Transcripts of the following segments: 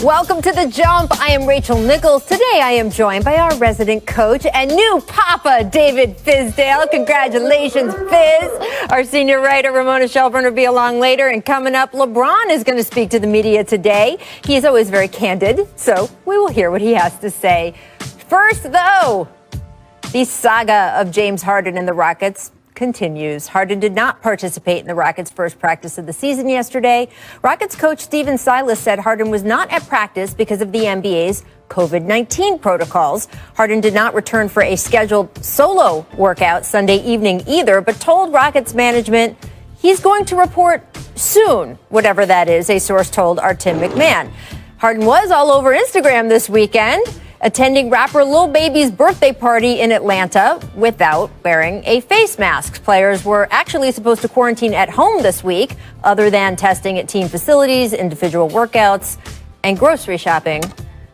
Welcome to The Jump. I am Rachel Nichols. Today I am joined by our resident coach and new papa, David Fizdale. Congratulations, Fizz. Our senior writer, Ramona Shelburne, will be along later. And coming up, LeBron is going to speak to the media today. He is always very candid, so we will hear what he has to say. First, though, the saga of James Harden and the Rockets continues. Harden did not participate in the Rockets' first practice of the season yesterday. Rockets coach Stephen Silas said Harden was not at practice because of the NBA's COVID-19 protocols. Harden did not return for a scheduled solo workout Sunday evening either, but told Rockets management he's going to report soon, whatever that is, a source told our Tim McMahon. Harden was all over Instagram this weekend, attending rapper Lil Baby's birthday party in Atlanta without wearing a face mask. Players were actually supposed to quarantine at home this week, other than testing at team facilities, individual workouts, and grocery shopping.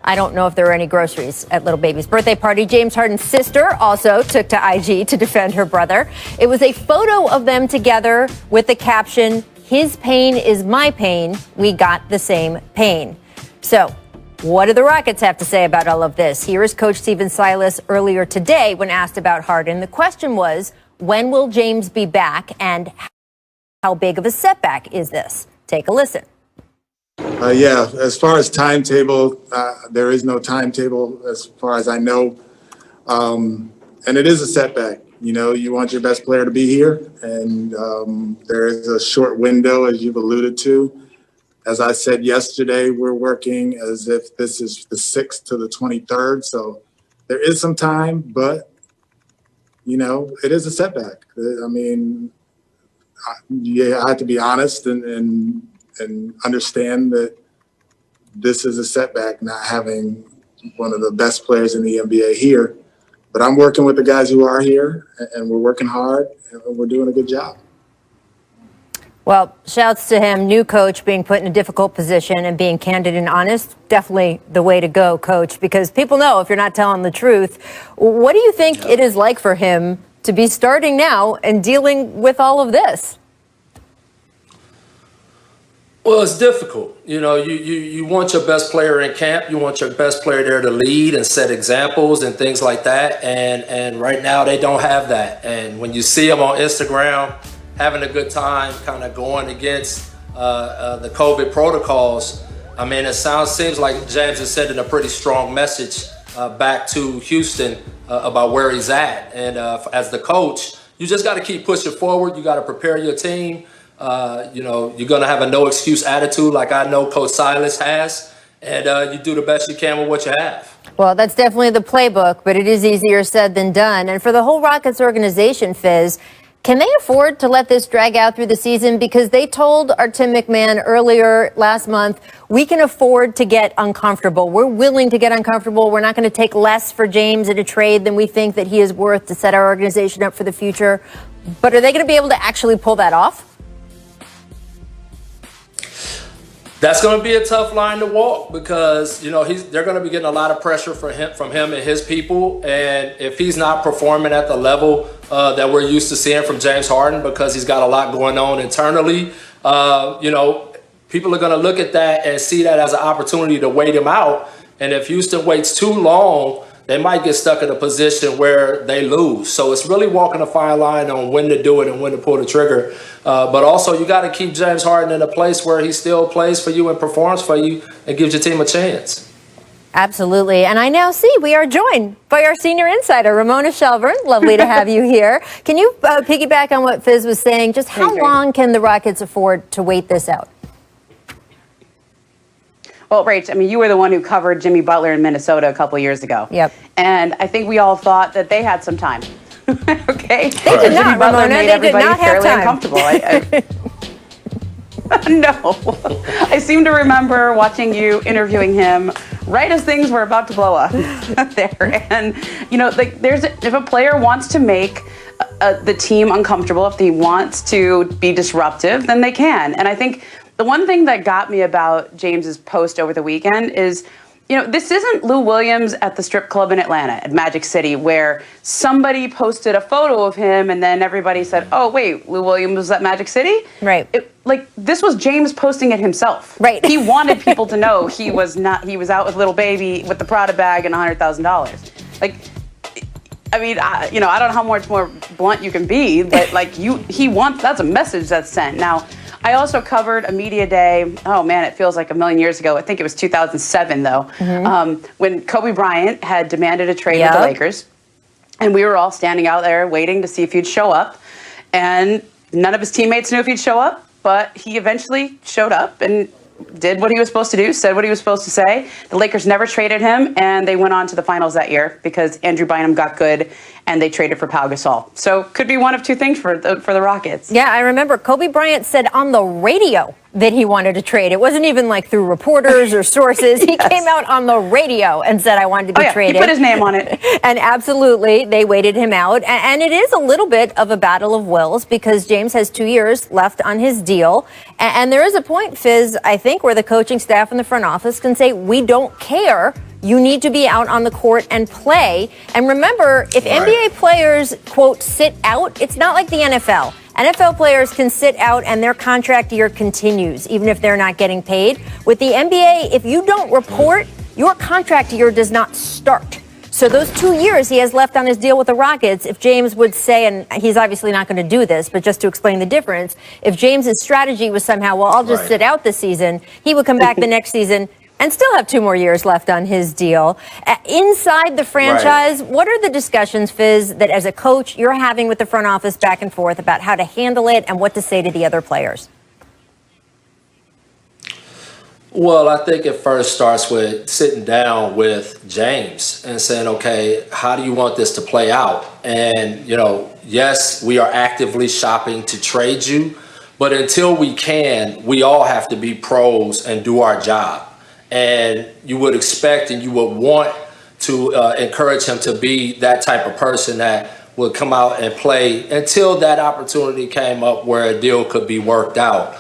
I don't know if there were any groceries at Lil Baby's birthday party. James Harden's sister also took to IG to defend her brother. It was a photo of them together with the caption, "His pain is my pain. We got the same pain." So, what do the Rockets have to say about all of this? Here is Coach Stephen Silas earlier today when asked about Harden. The question was, when will James be back and how big of a setback is this? Take a listen. As far as timetable, there is no timetable as far as I know. And it is a setback. You know, you want your best player to be here, and there is a short window, as you've alluded to. As I said yesterday, we're working as if this is the 6th to the 23rd. So there is some time, but, you know, it is a setback. I mean, I have to be honest and understand that this is a setback, not having one of the best players in the NBA here. But I'm working with the guys who are here, and we're working hard, and we're doing a good job. Well, shouts to him, new coach, being put in a difficult position and being candid and honest. Definitely the way to go, Coach, because people know if you're not telling the truth. What do you think it is like for him to be starting now and dealing with all of this? Well, it's difficult. You know, you want your best player in camp. You want your best player there to lead and set examples and things like that. And right now they don't have that. And when you see them on Instagram having a good time, kind of going against the COVID protocols, I mean, seems like James is sending a pretty strong message back to Houston about where he's at. And as the coach, you just got to keep pushing forward. You got to prepare your team. You know, you're going to have a no excuse attitude like I know Coach Silas has. And you do the best you can with what you have. Well, that's definitely the playbook, but it is easier said than done. And for the whole Rockets organization, Fizz, can they afford to let this drag out through the season? Because they told our Tim McMahon earlier last month, we can afford to get uncomfortable. We're willing to get uncomfortable. We're not going to take less for James in a trade than we think that he is worth to set our organization up for the future. But are they going to be able to actually pull that off? That's going to be a tough line to walk because, you know, they're going to be getting a lot of pressure from him and his people. And if he's not performing at the level that we're used to seeing from James Harden because he's got a lot going on internally, you know, people are going to look at that and see that as an opportunity to wait him out. And if Houston waits too long, they might get stuck in a position where they lose. So it's really walking a fine line on when to do it and when to pull the trigger. But also, you got to keep James Harden in a place where he still plays for you and performs for you and gives your team a chance. Absolutely. And I now see we are joined by our senior insider, Ramona Shelburne. Lovely to have you here. Can you piggyback on what Fizz was saying? Just how long can the Rockets afford to wait this out? Well, Rach, I mean, you were the one who covered Jimmy Butler in Minnesota a couple years ago. Yep. And I think we all thought that they had some time. Okay? They did not, Butler Ramona. made They did everybody not have fairly time. uncomfortable. No. I seem to remember watching you interviewing him right as things were about to blow up there. And, you know, like if a player wants to make the team uncomfortable, if he wants to be disruptive, then they can. And I think the one thing that got me about James's post over the weekend is this isn't Lou Williams at the strip club in Atlanta, at Magic City, where somebody posted a photo of him and then everybody said, oh, wait, Lou Williams was at Magic City? Right. This was James posting it himself. Right. He wanted people to know he was out with little baby with the Prada bag and $100,000. I don't know how much more blunt you can be, but that's a message that's sent. Now, I also covered a media day, oh man, it feels like a million years ago. I think it was 2007 though, when Kobe Bryant had demanded a trade with the Lakers. And we were all standing out there waiting to see if he'd show up. And none of his teammates knew if he'd show up, but he eventually showed up and did what he was supposed to do, said what he was supposed to say. The Lakers never traded him, and they went on to the finals that year because Andrew Bynum got good, and they traded for Pau Gasol. So could be one of two things for the Rockets. Yeah, I remember Kobe Bryant said on the radio that he wanted to trade. It wasn't even like through reporters or sources. He came out on the radio and said, I wanted to be traded. He put his name on it. And absolutely, they waited him out. And it is a little bit of a battle of wills because James has 2 years left on his deal. And there is a point, Fizz, I think, where the coaching staff and the front office can say, we don't care. You need to be out on the court and play. And remember, if NBA players, quote, sit out, it's not like the NFL. NFL players can sit out and their contract year continues, even if they're not getting paid. With the NBA, if you don't report, your contract year does not start. So those 2 years he has left on his deal with the Rockets, if James would say, and he's obviously not going to do this, but just to explain the difference, if James's strategy was somehow, well, I'll just sit out this season, he would come back the next season and still have 2 more years left on his deal. Inside the franchise, what are the discussions, Fizz, that as a coach you're having with the front office back and forth about how to handle it and what to say to the other players? Well, I think it first starts with sitting down with James and saying, okay, how do you want this to play out? And, yes, we are actively shopping to trade you, but until we can, we all have to be pros and do our job. And you would expect and you would want to encourage him to be that type of person that would come out and play until that opportunity came up where a deal could be worked out.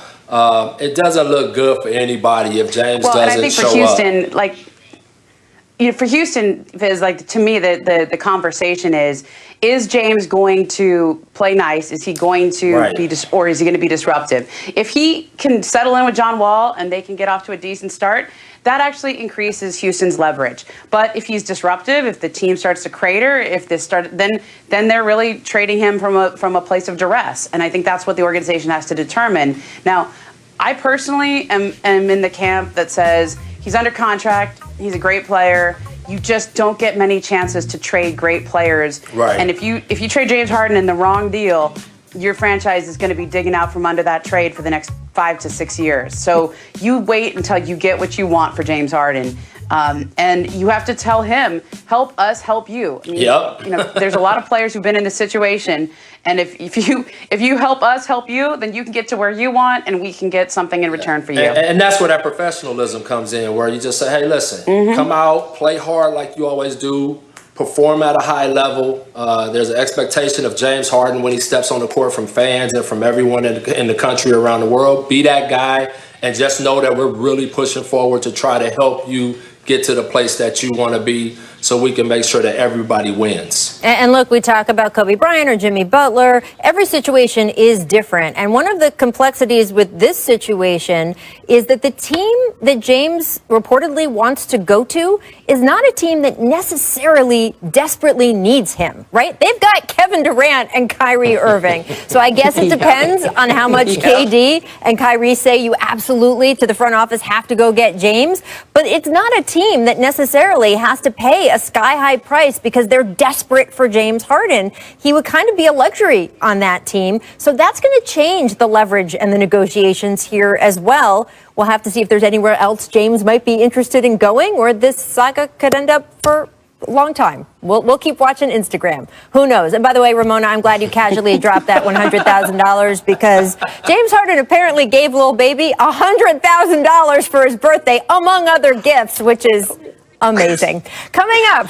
It doesn't look good for anybody if James doesn't show up. Well, and I think for Houston, Fizz, to me, the conversation is James going to play nice? Is he going to be, or is he going to be disruptive? If he can settle in with John Wall and they can get off to a decent start, that actually increases Houston's leverage. But if he's disruptive, if the team starts to crater, then they're really trading him from a place of duress. And I think that's what the organization has to determine. Now, I personally am in the camp that says he's under contract, he's a great player. You just don't get many chances to trade great players. Right. And if you trade James Harden in the wrong deal, your franchise is going to be digging out from under that trade for the next 5 to 6 years. So you wait until you get what you want for James Harden. And you have to tell him, help us help you. I mean, there's a lot of players who've been in this situation. And if you help us help you, then you can get to where you want and we can get something in return for you. And that's where that professionalism comes in, where you just say, hey, listen, come out, play hard like you always do, perform at a high level. There's an expectation of James Harden when he steps on the court from fans and from everyone in the country around the world. Be that guy and just know that we're really pushing forward to try to help you get to the place that you want to be so we can make sure that everybody wins. And look, we talk about Kobe Bryant or Jimmy Butler. Every situation is different. And one of the complexities with this situation is that the team that James reportedly wants to go to is not a team that necessarily desperately needs him, right? They've got Kevin Durant and Kyrie Irving. So I guess it depends on how much KD and Kyrie say you absolutely to the front office have to go get James. But it's not a team that necessarily has to pay a sky-high price because they're desperate for James Harden. He would kind of be a luxury on that team. So that's going to change the leverage and the negotiations here as well. We'll have to see if there's anywhere else James might be interested in going, or this saga could end up for a long time. We'll keep watching Instagram. Who knows? And by the way, Ramona, I'm glad you casually dropped that $100,000 because James Harden apparently gave Lil Baby $100,000 for his birthday, among other gifts, which is amazing. Coming up,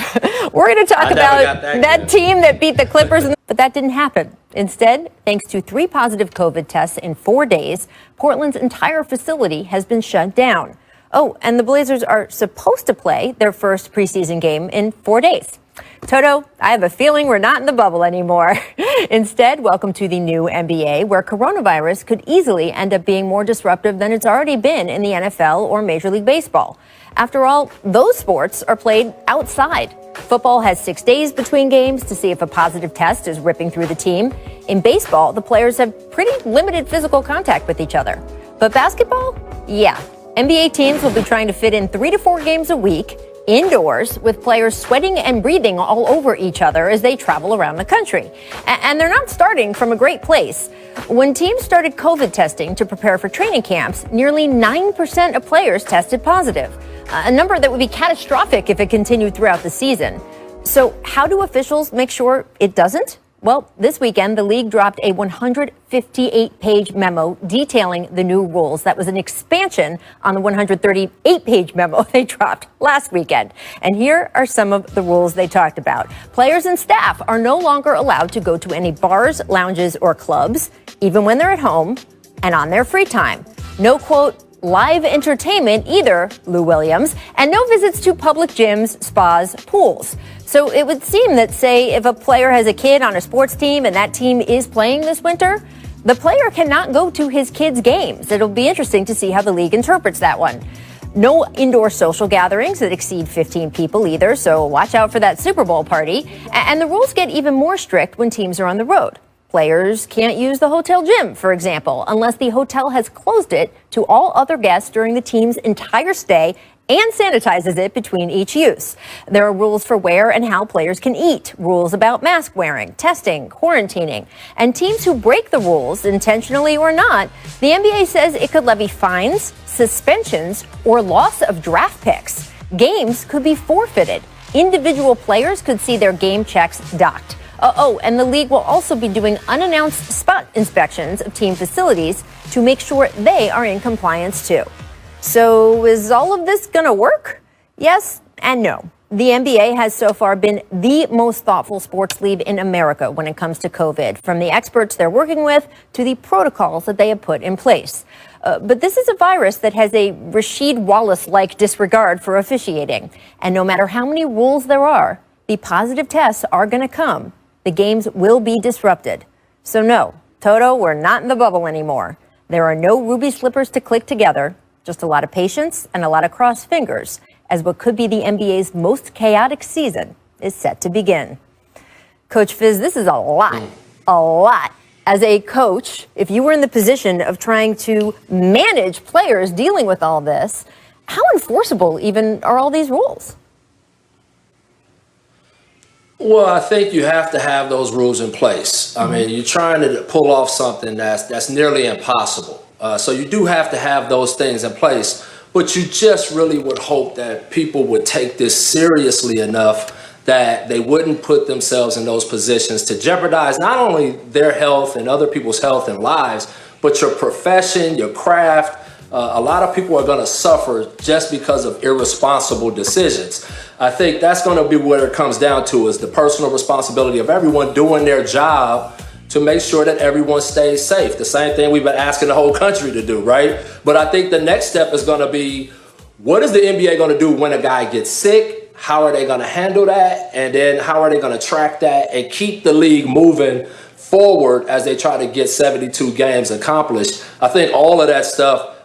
we're going to talk about that team that beat the Clippers, but that didn't happen. Instead, thanks to 3 positive COVID tests in 4 days, Portland's entire facility has been shut down. Oh, and the Blazers are supposed to play their first preseason game in 4 days. Toto, I have a feeling we're not in the bubble anymore. Instead, welcome to the new NBA, where coronavirus could easily end up being more disruptive than it's already been in the NFL or Major League Baseball. After all, those sports are played outside. Football has 6 days between games to see if a positive test is ripping through the team. In baseball, the players have pretty limited physical contact with each other. But basketball? Yeah. NBA teams will be trying to fit in 3 to 4 games a week, indoors, with players sweating and breathing all over each other as they travel around the country. And they're not starting from a great place. When teams started COVID testing to prepare for training camps, nearly 9% of players tested positive, a number that would be catastrophic if it continued throughout the season. So how do officials make sure it doesn't? Well, this weekend, the league dropped a 158-page memo detailing the new rules. That was an expansion on the 138-page memo they dropped last weekend. And here are some of the rules they talked about. Players and staff are no longer allowed to go to any bars, lounges, or clubs, even when they're at home and on their free time. No, quote, live entertainment either, Lou Williams, and no visits to public gyms, spas, pools. So it would seem that, say, if a player has a kid on a sports team and that team is playing this winter, the player cannot go to his kid's games. It'll be interesting to see how the league interprets that one. No indoor social gatherings that exceed 15 people either, so watch out for that Super Bowl party. And the rules get even more strict when teams are on the road. Players can't use the hotel gym, for example, unless the hotel has closed it to all other guests during the team's entire stay and sanitizes it between each use. There are rules for where and how players can eat, rules about mask wearing, testing, quarantining, and teams who break the rules, intentionally or not, the NBA says it could levy fines, suspensions, or loss of draft picks. Games could be forfeited. Individual players could see their game checks docked. Oh, and the league will also be doing unannounced spot inspections of team facilities to make sure they are in compliance too. So is all of this going to work? Yes and no. The NBA has so far been the most thoughtful sports league in America when it comes to COVID, from the experts they're working with to the protocols that they have put in place. But this is a virus that has a Rasheed Wallace-like disregard for officiating. And no matter how many rules there are, the positive tests are going to come. The games will be disrupted. So no, Toto, we're not in the bubble anymore. There are no ruby slippers to click together. Just a lot of patience and a lot of crossed fingers as what could be the NBA's most chaotic season is set to begin. Coach Fizz, this is a lot. As a coach, if you were in the position of trying to manage players dealing with all this, how enforceable even are all these rules? Well, I think you have to have those rules in place. I mean, you're trying to pull off something that's nearly impossible. So you do have to have those things in place, but you just really would hope that people would take this seriously enough that they wouldn't put themselves in those positions to jeopardize not only their health and other people's health and lives, but your profession, your craft. A lot of people are going to suffer just because of irresponsible decisions. I think that's going to be what it comes down to, is the personal responsibility of everyone doing their job to make sure that everyone stays safe. The same thing we've been asking the whole country to do, right? But I think the next step is going to be, what is the NBA going to do when a guy gets sick? How are they going to handle that? And then how are they going to track that and keep the league moving forward as they try to get 72 games accomplished? I think all of that stuff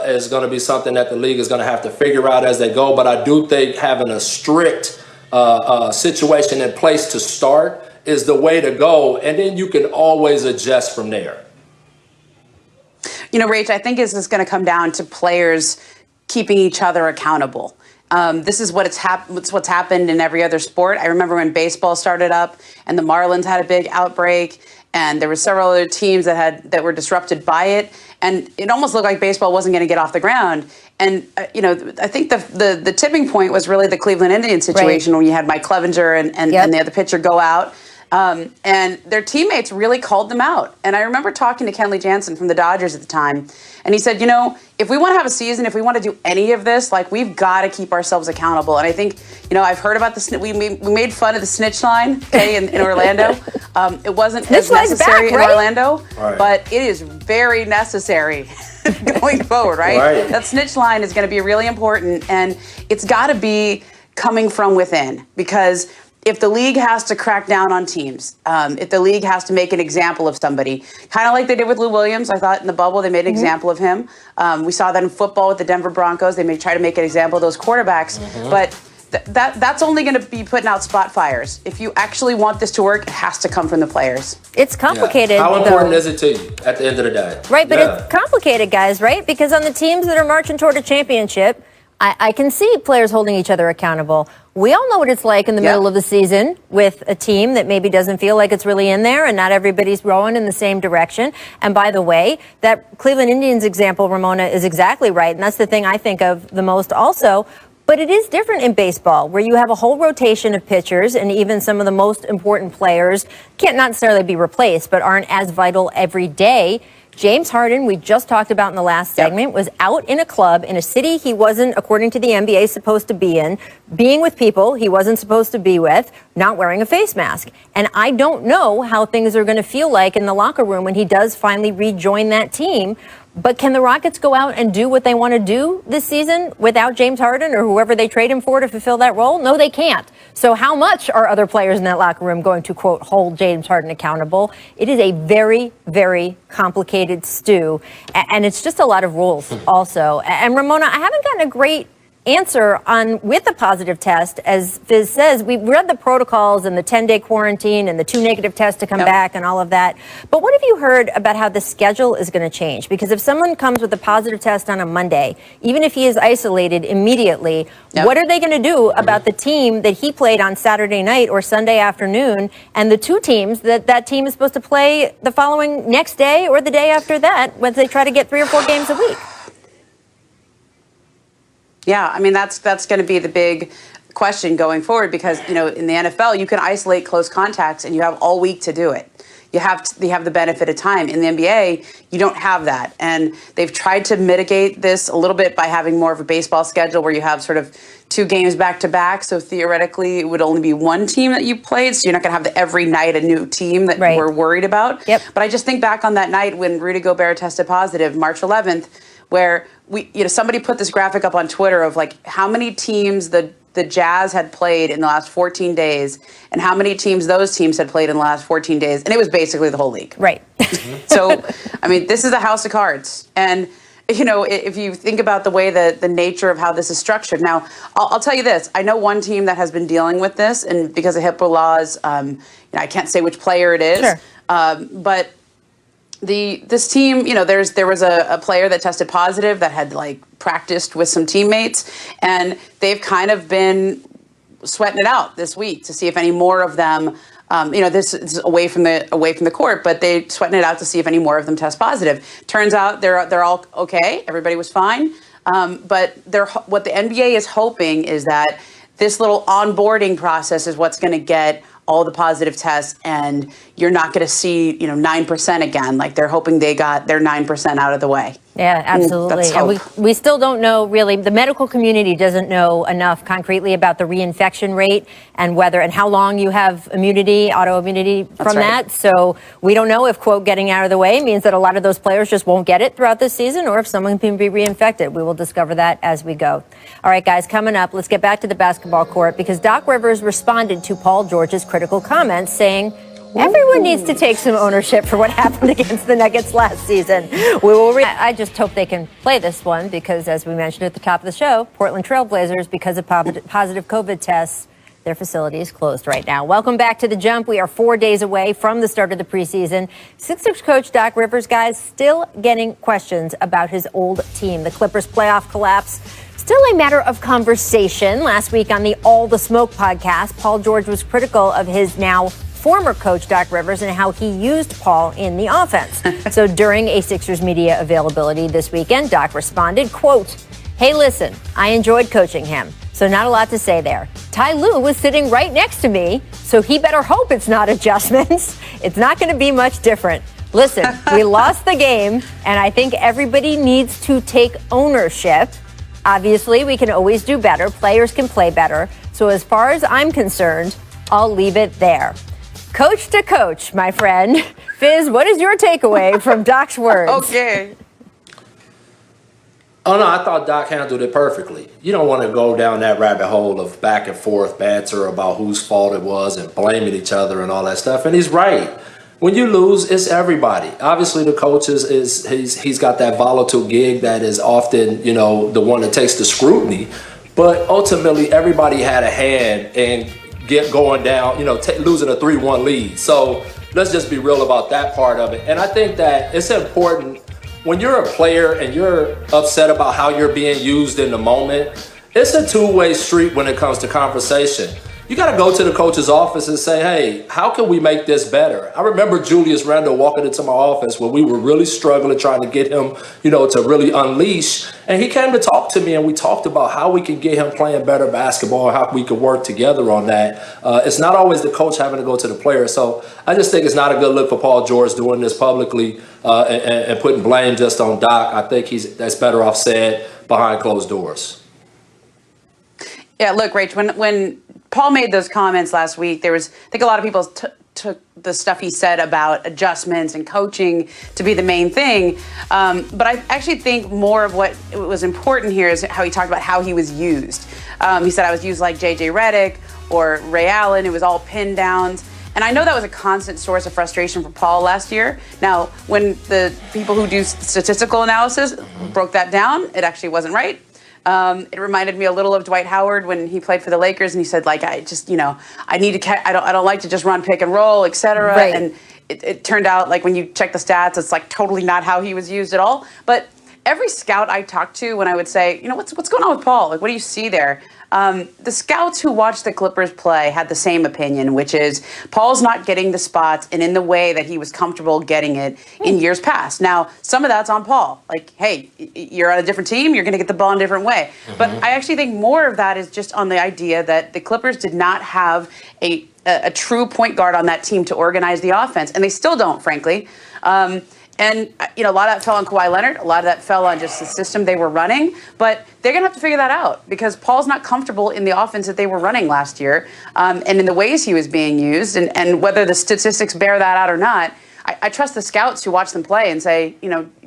is going to be something that the league is going to have to figure out as they go. But I do think having a strict situation in place to start is the way to go, and then you can always adjust from there. You know, Rach, I think this is going to come down to players keeping each other accountable. This is what's happened in every other sport. I remember when baseball started up and the Marlins had a big outbreak, and there were several other teams that were disrupted by it, and it almost looked like baseball wasn't going to get off the ground. And you know, I think the tipping point was really the Cleveland Indians situation, when you had Mike Clevenger and the other pitcher go out. And their teammates really called them out. And I remember talking to Kenley Jansen from the Dodgers at the time, and he said, you know, if we want to have a season, if we want to do any of this, like, we've got to keep ourselves accountable. And I think, you know, I've heard about we made fun of the snitch line, okay, in Orlando. It wasn't as necessary in Orlando, but it is very necessary going forward, right? That snitch line is going to be really important, and it's got to be coming from within, because if the league has to crack down on teams, if the league has to make an example of somebody, kind of like they did with Lou Williams, I thought in the bubble they made an example of him. We saw that in football with the Denver Broncos. They may try to make an example of those quarterbacks, but that's only going to be putting out spot fires. If you actually want this to work, it has to come from the players. It's complicated. Yeah. How important is it to you at the end of the day? Right, but it's complicated, guys, right? Because on the teams that are marching toward a championship, I can see players holding each other accountable. We all know what it's like in the middle of the season with a team that maybe doesn't feel like it's really in there and not everybody's rowing in the same direction. And by the way, that Cleveland Indians example, Ramona, is exactly right. And that's the thing I think of the most also. But it is different in baseball, where you have a whole rotation of pitchers, and even some of the most important players can't not necessarily be replaced, but aren't as vital every day. James Harden, we just talked about in the last segment, was out in a club in a city he wasn't, according to the NBA, supposed to be in, being with people he wasn't supposed to be with, not wearing a face mask. And I don't know how things are going to feel like in the locker room when he does finally rejoin that team. But can the Rockets go out and do what they want to do this season without James Harden or whoever they trade him for to fulfill that role? No, they can't. So how much are other players in that locker room going to, quote, hold James Harden accountable? It is a very, very complicated stew. And it's just a lot of rules also. And Ramona, I haven't gotten a great answer on with a positive test. As Fizz says, we've read the protocols and the 10-day quarantine and the 2 negative tests to come back and all of that. But what have you heard about how the schedule is going to change? Because if someone comes with a positive test on a Monday, even if he is isolated immediately, what are they going to do about the team that he played on Saturday night or Sunday afternoon, and the 2 teams that team is supposed to play the following next day or the day after that when they try to get 3 or 4 games a week? Yeah, I mean, that's going to be the big question going forward, because, you know, in the NFL, you can isolate close contacts and you have all week to do it. You have the benefit of time. In the NBA, you don't have that. And they've tried to mitigate this a little bit by having more of a baseball schedule where you have sort of 2 games back to back. So theoretically, it would only be 1 team that you played. So you're not going to have every night a new team that we're worried about. But I just think back on that night when Rudy Gobert tested positive, March 11th, where somebody put this graphic up on Twitter of like how many teams the Jazz had played in the last 14 days and how many teams those teams had played in the last 14 days. And it was basically the whole league. Right. So, I mean, this is a house of cards. And, you know, if you think about the way that the nature of how this is structured. Now, I'll tell you this. I know one team that has been dealing with this, and because of HIPAA laws, I can't say which player it is. But this team, you know, there was a player that tested positive that had like practiced with some teammates, and they've kind of been sweating it out this week to see if any more of them, this is away from the court, but they sweating it out to see if any more of them test positive. Turns out they're all okay. Everybody was fine. But what the NBA is hoping is that this little onboarding process is what's going to get all the positive tests, and you're not going to see, 9% again. Like they're hoping they got their 9% out of the way. Yeah, absolutely. And we still don't know really, the medical community doesn't know enough concretely about the reinfection rate and whether and how long you have immunity, autoimmunity from that. So we don't know if, quote, getting out of the way means that a lot of those players just won't get it throughout this season, or if someone can be reinfected. We will discover that as we go. All right, guys, coming up, let's get back to the basketball court, because Doc Rivers responded to Paul George's critical comments saying, everyone needs to take some ownership for what happened against the Nuggets last season. I just hope they can play this one because, as we mentioned at the top of the show, Portland Trailblazers, because of positive COVID tests, their facility is closed right now. Welcome back to The Jump. We are 4 days away from the start of the preseason. Sixers coach Doc Rivers, guys, still getting questions about his old team. The Clippers' playoff collapse, still a matter of conversation. Last week on the All the Smoke podcast, Paul George was critical of his now former coach Doc Rivers and how he used Paul in the offense. So during a Sixers media availability this weekend, Doc responded, quote, "Hey, listen, I enjoyed coaching him, so not a lot to say there. Ty Lue was sitting right next to me, so he better hope it's not adjustments. It's not going to be much different. Listen, we lost the game, and I think everybody needs to take ownership. Obviously, we can always do better. Players can play better. So as far as I'm concerned, I'll leave it there." Coach to coach, my friend. Fizz, what is your takeaway from Doc's words? Okay. Oh, no, I thought Doc handled it perfectly. You don't want to go down that rabbit hole of back and forth banter about whose fault it was and blaming each other and all that stuff. And he's right. When you lose, it's everybody. Obviously, the coach he's got that volatile gig that is often, the one that takes the scrutiny. But ultimately, everybody had a hand in going down, losing a 3-1 lead. So let's just be real about that part of it. And I think that it's important when you're a player and you're upset about how you're being used in the moment. It's a two-way street when it comes to conversation. You got to go to the coach's office and say, hey, how can we make this better? I remember Julius Randle walking into my office when we were really struggling, trying to get him, to really unleash. And he came to talk to me, and we talked about how we can get him playing better basketball, how we could work together on that. It's not always the coach having to go to the player. So I just think it's not a good look for Paul George doing this publicly and putting blame just on Doc. I think that's better off said behind closed doors. Yeah, look, Rach, when Paul made those comments last week, I think a lot of people took the stuff he said about adjustments and coaching to be the main thing. But I actually think more of what was important here is how he talked about how he was used. He said, I was used like JJ Redick or Ray Allen. It was all pin downs. And I know that was a constant source of frustration for Paul last year. Now, when the people who do statistical analysis broke that down, it actually wasn't right. It reminded me a little of Dwight Howard when he played for the Lakers, and he said, like, I just, I need to, I don't like to just run pick and roll, et cetera. Right. And it turned out, like, when you check the stats, it's like totally not how he was used at all. But every scout I talked to, when I would say, what's going on with Paul? Like, what do you see there? The scouts who watched the Clippers play had the same opinion, which is Paul's not getting the spots and in the way that he was comfortable getting it in years past. Now, some of that's on Paul. Like, hey, you're on a different team, you're going to get the ball in a different way. Mm-hmm. But I actually think more of that is just on the idea that the Clippers did not have a true point guard on that team to organize the offense, and they still don't, frankly. And, a lot of that fell on Kawhi Leonard. A lot of that fell on just the system they were running. But they're going to have to figure that out because Paul's not comfortable in the offense that they were running last year and in the ways he was being used. And whether the statistics bear that out or not, I trust the scouts who watch them play and say,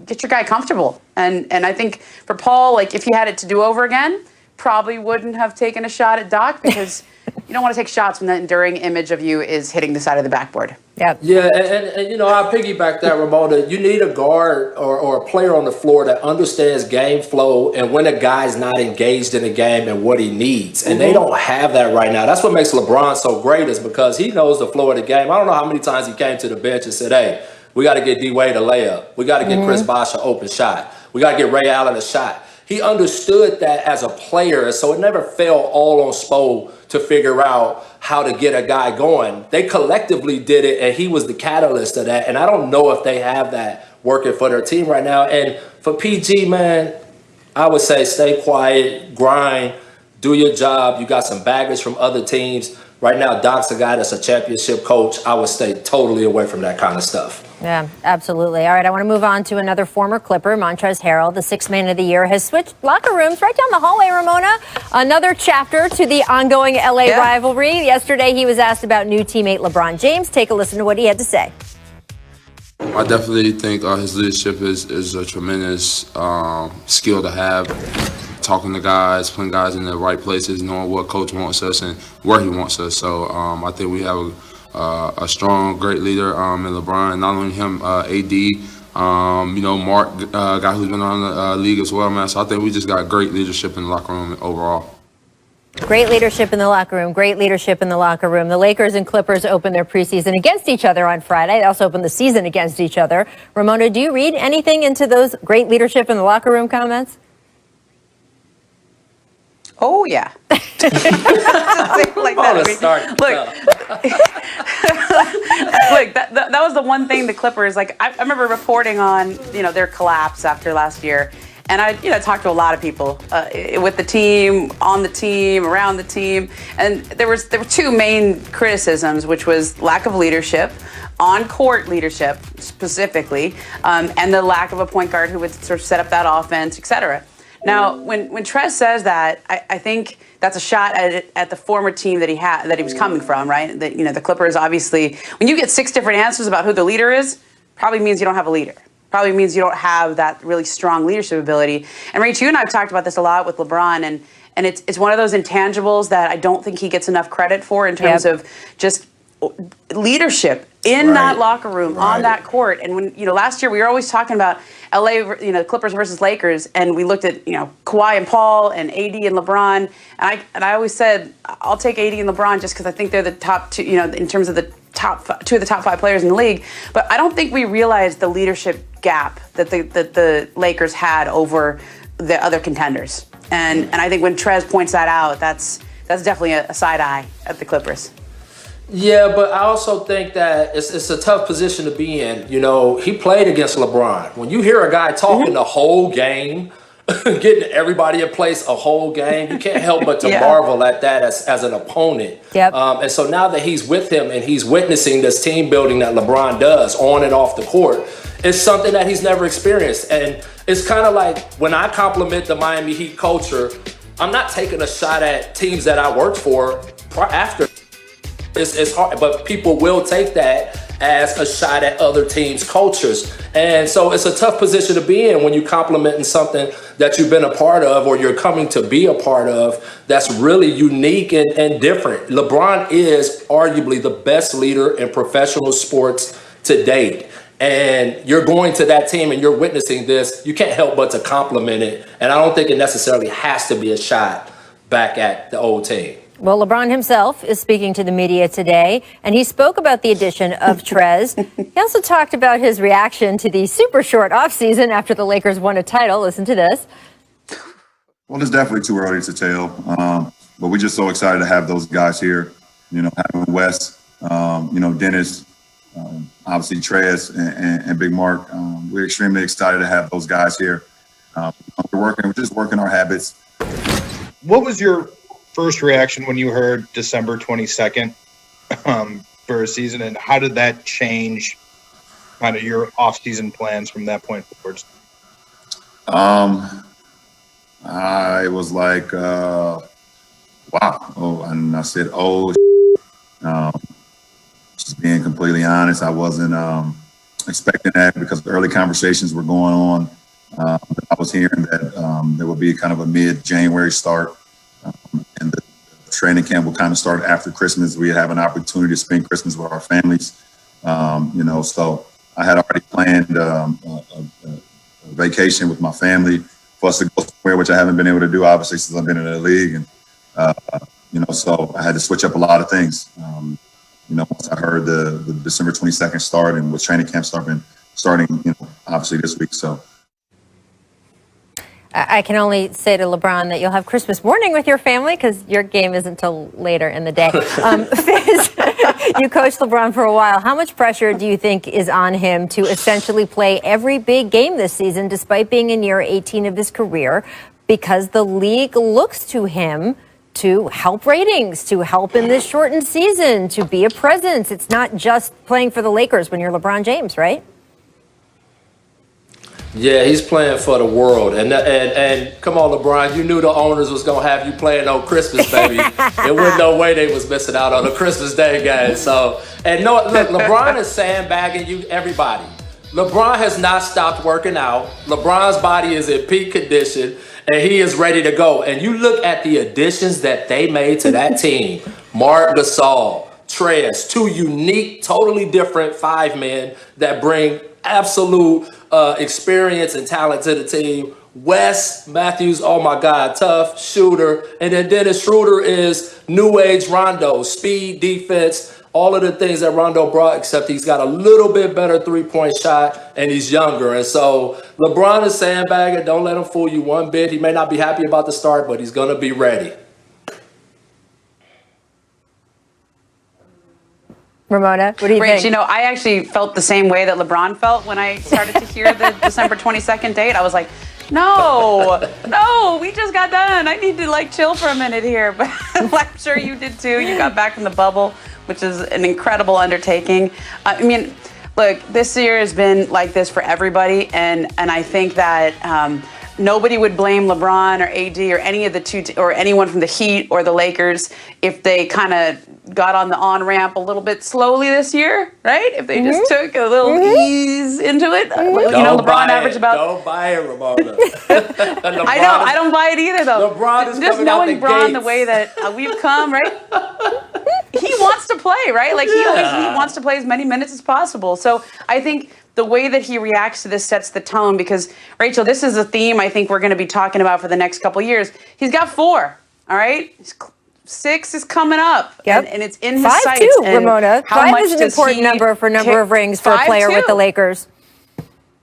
get your guy comfortable. And I think for Paul, like, if he had it to do over again, probably wouldn't have taken a shot at Doc because you don't want to take shots when the enduring image of you is hitting the side of the backboard. Yep. Yeah, and I piggyback that, Ramona. You need a guard or a player on the floor that understands game flow and when a guy's not engaged in the game and what he needs. And they don't have that right now. That's what makes LeBron so great is because he knows the flow of the game. I don't know how many times he came to the bench and said, hey, we got to get D-Wade a layup. We got to get Chris Bosh an open shot. We got to get Ray Allen a shot. He understood that as a player, so it never fell all on Spo to figure out how to get a guy going. They collectively did it, and he was the catalyst of that. And I don't know if they have that working for their team right now. And for PG, man, I would say stay quiet, grind, do your job. You got some baggage from other teams. Right now, Doc's a guy that's a championship coach. I would stay totally away from that kind of stuff. Yeah, absolutely. All right, I want to move on to another former Clipper, Montrezl Harrell, the sixth man of the year, has switched locker rooms right down the hallway, Ramona. Another chapter to the ongoing LA rivalry. Yesterday, he was asked about new teammate LeBron James. Take a listen to what he had to say. I definitely think his leadership is a tremendous skill to have. Talking to guys, putting guys in the right places, knowing what coach wants us and where he wants us. So I think we have a strong, great leader in LeBron. Not only him, AD, Mark, guy who's been around the league as well, man. So I think we just got great leadership in the locker room overall. Great leadership in the locker room. Great leadership in the locker room. The Lakers and Clippers opened their preseason against each other on Friday. They also opened the season against each other. Ramona, do you read anything into those great leadership in the locker room comments? Oh, yeah. Like that. Look, that was the one thing the Clippers, like, I remember reporting on, their collapse after last year. And I, talked to a lot of people with the team, on the team, around the team. And there were two main criticisms, which was lack of leadership, on-court leadership specifically, and the lack of a point guard who would sort of set up that offense, et cetera. Now, when Trez says that, I think that's a shot at the former team that he was coming from, right? That the Clippers obviously, when you get 6 different answers about who the leader is, probably means you don't have a leader. probably means you don't have that really strong leadership ability. And Rach, you and I have talked about this a lot with LeBron, and it's one of those intangibles that I don't think he gets enough credit for in terms of just leadership in that locker room, on that court. And when, last year we were always talking about LA, Clippers versus Lakers, and we looked at, Kawhi and Paul and AD and LeBron. And I always said, I'll take AD and LeBron just because I think they're the top two, in terms of the two of the top 5 players in the league. But I don't think we realized the leadership gap that the Lakers had over the other contenders. And I think when Trez points that out, that's definitely a side eye at the Clippers. Yeah, but I also think that it's a tough position to be in. He played against LeBron. When you hear a guy talking the whole game, getting everybody in place a whole game, you can't help but to marvel at that as an opponent. Yep. And so now that he's with him and he's witnessing this team building that LeBron does on and off the court, it's something that he's never experienced. And it's kind of like when I compliment the Miami Heat culture, I'm not taking a shot at teams that I worked for after. It's hard, but people will take that as a shot at other teams' cultures. And so it's a tough position to be in when you're complimenting something that you've been a part of or you're coming to be a part of that's really unique and different. LeBron is arguably the best leader in professional sports to date. And you're going to that team and you're witnessing this, you can't help but to compliment it. And I don't think it necessarily has to be a shot back at the old team. Well, LeBron himself is speaking to the media today, and he spoke about the addition of Trez. He also talked about his reaction to the super short offseason after the Lakers won a title. Listen to this. Well, it's definitely too early to tell, but we're just so excited to have those guys here. Having Wes, Dennis, obviously Trez and Big Mark. We're extremely excited to have those guys here. We're just working our habits. What was your first reaction when you heard December 22nd for a season, and how did that change kind of your off-season plans from that point forwards? I was like, wow. Oh, and I said, just being completely honest, I wasn't expecting that because the early conversations were going on. I was hearing that there would be kind of a mid-January start. And the training camp will kind of start after Christmas. We have an opportunity to spend Christmas with our families, so I had already planned a vacation with my family for us to go somewhere, which I haven't been able to do, obviously, since I've been in the league. And, so I had to switch up a lot of things. Once I heard the December 22nd start and with training camp starting, obviously this week. So. I can only say to LeBron that you'll have Christmas morning with your family because your game isn't until later in the day. Fizz, you coached LeBron for a while. How much pressure do you think is on him to essentially play every big game this season despite being in year 18 of his career because the league looks to him to help ratings, to help in this shortened season, to be a presence? It's not just playing for the Lakers when you're LeBron James, right? Yeah, he's playing for the world. And come on, LeBron, you knew the owners was going to have you playing on Christmas, baby. There wasn't no way they was missing out on the Christmas Day game. So, and no, look, LeBron is sandbagging you, everybody. LeBron has not stopped working out. LeBron's body is in peak condition, and he is ready to go. And you look at the additions that they made to that team. Marc Gasol, Trez, two unique, totally different 5 men that bring absolute experience and talent to the team. Wes Matthews, oh my God, tough shooter. And then Dennis Schroeder is new age Rondo, speed, defense, all of the things that Rondo brought, except he's got a little bit better 3-point shot and he's younger. And so LeBron is sandbagging. Don't let him fool you one bit. He may not be happy about the start, but he's going to be ready. Ramona, what do you think? I actually felt the same way that LeBron felt when I started to hear the December 22nd date. I was like, no, we just got done. I need to chill for a minute here. But I'm sure you did too. You got back from the bubble, which is an incredible undertaking. I mean, look, this year has been like this for everybody. And I think that nobody would blame LeBron or AD or any of the or anyone from the Heat or the Lakers if they kind of got on the on-ramp a little bit slowly this year, right? If they just took a little ease into it. LeBron averaged about... Don't buy it, Ramona. I know, I don't buy it either, though. LeBron is just coming out knowing the LeBron gates. the way that we've come, right? He wants to play, right? Like, he wants to play as many minutes as possible. So I think the way that he reacts to this sets the tone because, Rachel, this is a theme I think we're going to be talking about for the next couple of years. He's got 4, all right? 6 is coming up, and it's in his 5 sights. too, And Ramona. how 5 much is an does important he number of rings for a 5 player with too. the Lakers.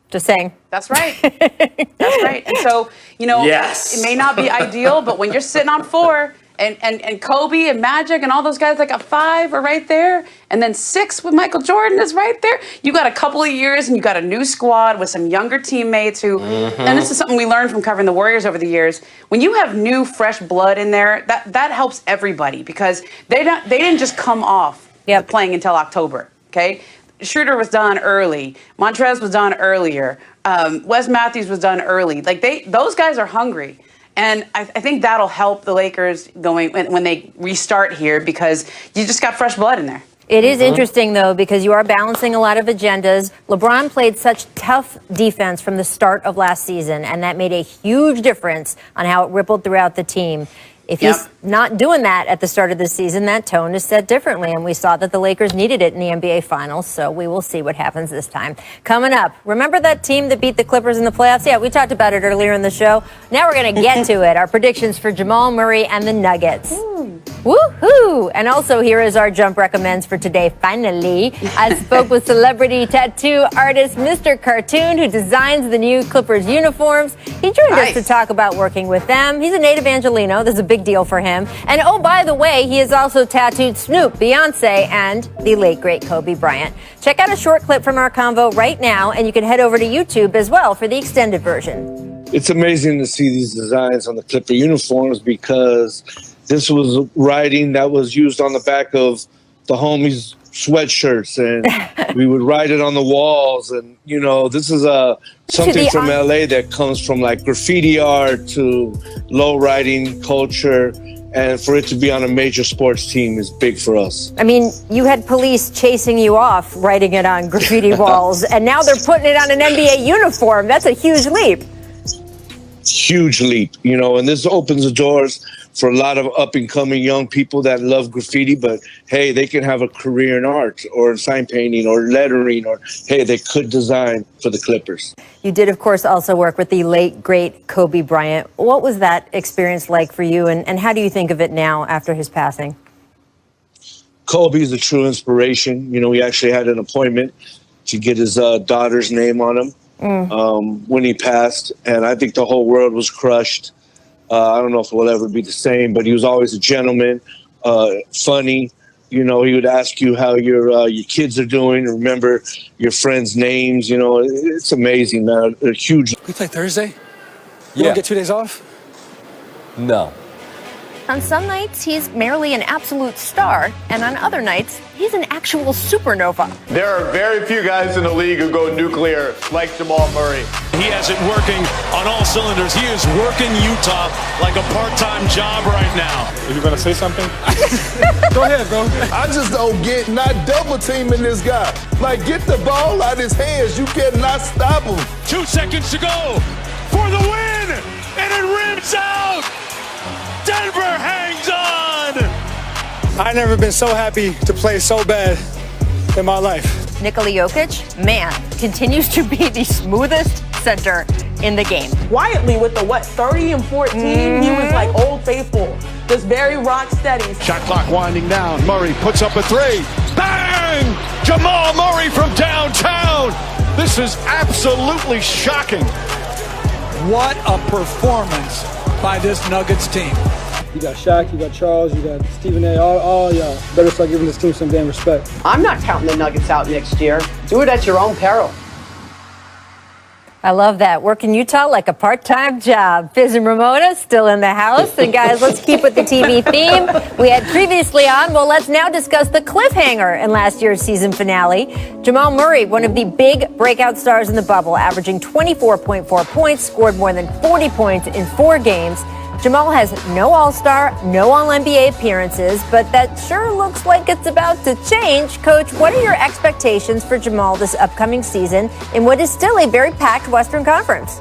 Just saying. That's right. That's right. And so, it may not be ideal, but when you're sitting on 4, and Kobe and Magic and all those guys that got 5 are right there, and then 6 with Michael Jordan is right there. You got a couple of years, and you got a new squad with some younger teammates who, and this is something we learned from covering the Warriors over the years. When you have new, fresh blood in there, that helps everybody because they didn't just come off playing until October. Okay, Schroeder was done early, Montrez was done earlier, Wes Matthews was done early. Like those guys are hungry. And I think that'll help the Lakers going when they restart here because you just got fresh blood in there. It is interesting, though, because you are balancing a lot of agendas. LeBron played such tough defense from the start of last season, and that made a huge difference on how it rippled throughout the team. If he's not doing that at the start of the season, that tone is set differently. And we saw that the Lakers needed it in the NBA Finals, so we will see what happens this time. Coming up, remember that team that beat the Clippers in the playoffs? Yeah, we talked about it earlier in the show. Now we're going to get to it. Our predictions for Jamal Murray and the Nuggets. Woohoo! And also, here is our Jump Recommends for today. Finally, I spoke with celebrity tattoo artist Mr. Cartoon, who designs the new Clippers uniforms. He joined us to talk about working with them. He's a native Angelino. This is a big deal for him. And oh, by the way, he has also tattooed Snoop, Beyonce, and the late, great Kobe Bryant. Check out a short clip from our convo right now, and you can head over to YouTube as well for the extended version. It's amazing to see these designs on the Clipper uniforms because this was writing that was used on the back of the homies' sweatshirts, and we would write it on the walls. And, you know, this is something from LA that comes from like graffiti art to low riding culture. And for it to be on a major sports team is big for us. I mean, you had police chasing you off, writing it on graffiti walls, and now they're putting it on an NBA uniform. That's a huge leap. Huge leap, you know, and this opens the doors for a lot of up-and-coming young people that love graffiti, but hey, they can have a career in art or sign painting or lettering, or hey, they could design for the Clippers. You did, of course, also work with the late, great Kobe Bryant. What was that experience like for you, and how do you think of it now after his passing? Kobe is a true inspiration. You know, we actually had an appointment to get his daughter's name on him when he passed, and I think the whole world was crushed. I don't know if it will ever be the same, but he was always a gentleman, funny. You know, he would ask you how your kids are doing, remember your friends' names. You know, it's amazing, man. A huge. We play Thursday? You don't get 2 days off? No. On some nights, he's merely an absolute star, and on other nights, he's an actual supernova. There are very few guys in the league who go nuclear like Jamal Murray. He has it working on all cylinders. He is working Utah like a part-time job right now. Are you going to say something? Go ahead, bro. I just don't get not double teaming this guy. Like, get the ball out of his hands. You cannot stop him. 2 seconds to go for the win, and it rims out. Denver hangs on. I've never been so happy to play so bad in my life. Nikola Jokic, man, continues to be the smoothest center in the game. Quietly with the 30 and 14, he was like Old Faithful, just very rock steady. Shot clock winding down. Murray puts up a 3. Bang! Jamal Murray from downtown. This is absolutely shocking. What a performance by this Nuggets team. You got Shaq, you got Charles, you got Stephen A. All y'all better start giving this team some damn respect. I'm not counting the Nuggets out next year. Do it at your own peril. I love that. Working Utah like a part-time job. Fizz and Ramona still in the house. And guys, let's keep with the TV theme we had previously on. Well, let's now discuss the cliffhanger in last year's season finale. Jamal Murray, one of the big breakout stars in the bubble, averaging 24.4 points, scored more than 40 points in 4 games. Jamal has no All-Star, no All-NBA appearances, but that sure looks like it's about to change. Coach, what are your expectations for Jamal this upcoming season in what is still a very packed Western Conference?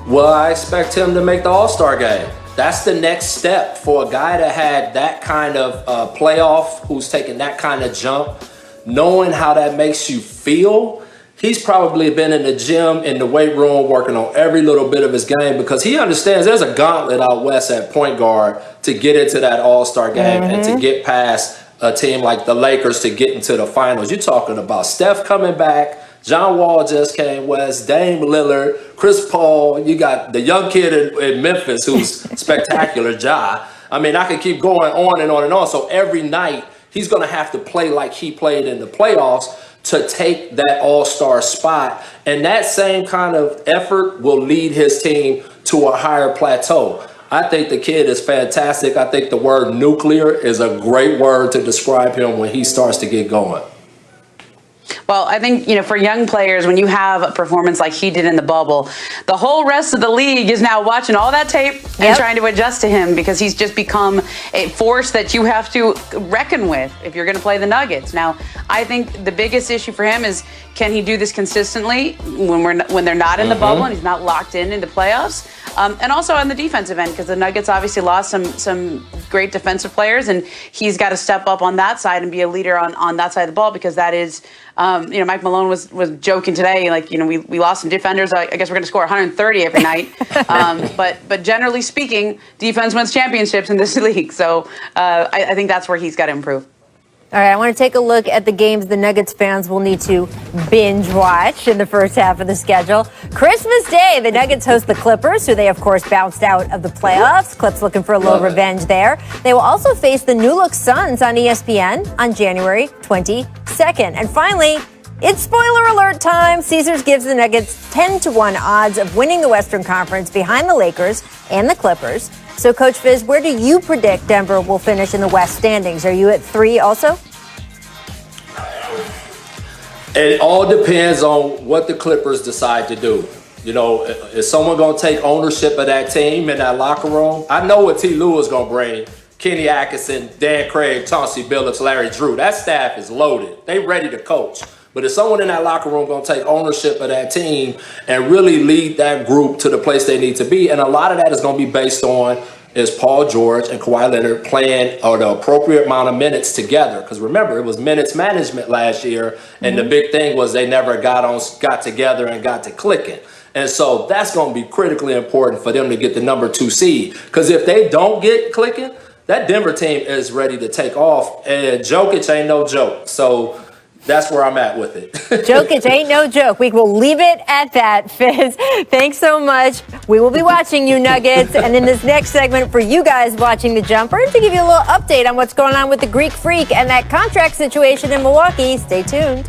Well, I expect him to make the All-Star game. That's the next step for a guy that had that kind of playoff, who's taken that kind of jump, knowing how that makes you feel. He's probably been in the gym, in the weight room, working on every little bit of his game because he understands there's a gauntlet out west at point guard to get into that All-Star game and to get past a team like the Lakers to get into the finals. You're talking about Steph coming back, John Wall just came west, Dame Lillard, Chris Paul. You got the young kid in Memphis who's spectacular, Ja. I mean, I could keep going on and on and on. So every night he's going to have to play like he played in the playoffs to take that all-star spot. And that same kind of effort will lead his team to a higher plateau. I think the kid is fantastic. I think the word nuclear is a great word to describe him when he starts to get going. Well, I think, for young players, when you have a performance like he did in the bubble, the whole rest of the league is now watching all that tape and trying to adjust to him because he's just become a force that you have to reckon with if you're going to play the Nuggets. Now, I think the biggest issue for him is, can he do this consistently when they're not in the bubble and he's not locked in the playoffs? And also on the defensive end, because the Nuggets obviously lost some great defensive players, and he's got to step up on that side and be a leader on that side of the ball, because that is, Mike Malone was joking today, we lost some defenders. I guess we're going to score 130 every night. But generally speaking, defense wins championships in this league. So I think that's where he's got to improve. All right, I want to take a look at the games the Nuggets fans will need to binge watch in the first half of the schedule. Christmas Day, the Nuggets host the Clippers, who they, of course, bounced out of the playoffs. Clips looking for a little revenge there. They will also face the new-look Suns on ESPN on January 22nd. And finally, it's spoiler alert time. Caesars gives the Nuggets 10-1 odds of winning the Western Conference behind the Lakers and the Clippers. So, Coach Fizz, where do you predict Denver will finish in the West standings? Are you at 3 also? It all depends on what the Clippers decide to do. Is someone going to take ownership of that team in that locker room? I know what T. Lue is going to bring. Kenny Atkinson, Dan Craig, Chauncey Billups, Larry Drew. That staff is loaded. They ready to coach. But is someone in that locker room going to take ownership of that team and really lead that group to the place they need to be? And a lot of that is going to be based on, is Paul George and Kawhi Leonard playing the appropriate amount of minutes together? Because remember, it was minutes management last year, and the big thing was they never got together and got to clicking. And so that's going to be critically important for them to get the number 2 seed. Because if they don't get clicking, that Denver team is ready to take off. And Jokic ain't no joke. So that's where I'm at with it. Jokic ain't no joke. We will leave it at that, Fizz. Thanks so much. We will be watching you, Nuggets. And in this next segment, for you guys watching The Jumper, to give you a little update on what's going on with the Greek Freak and that contract situation in Milwaukee. Stay tuned.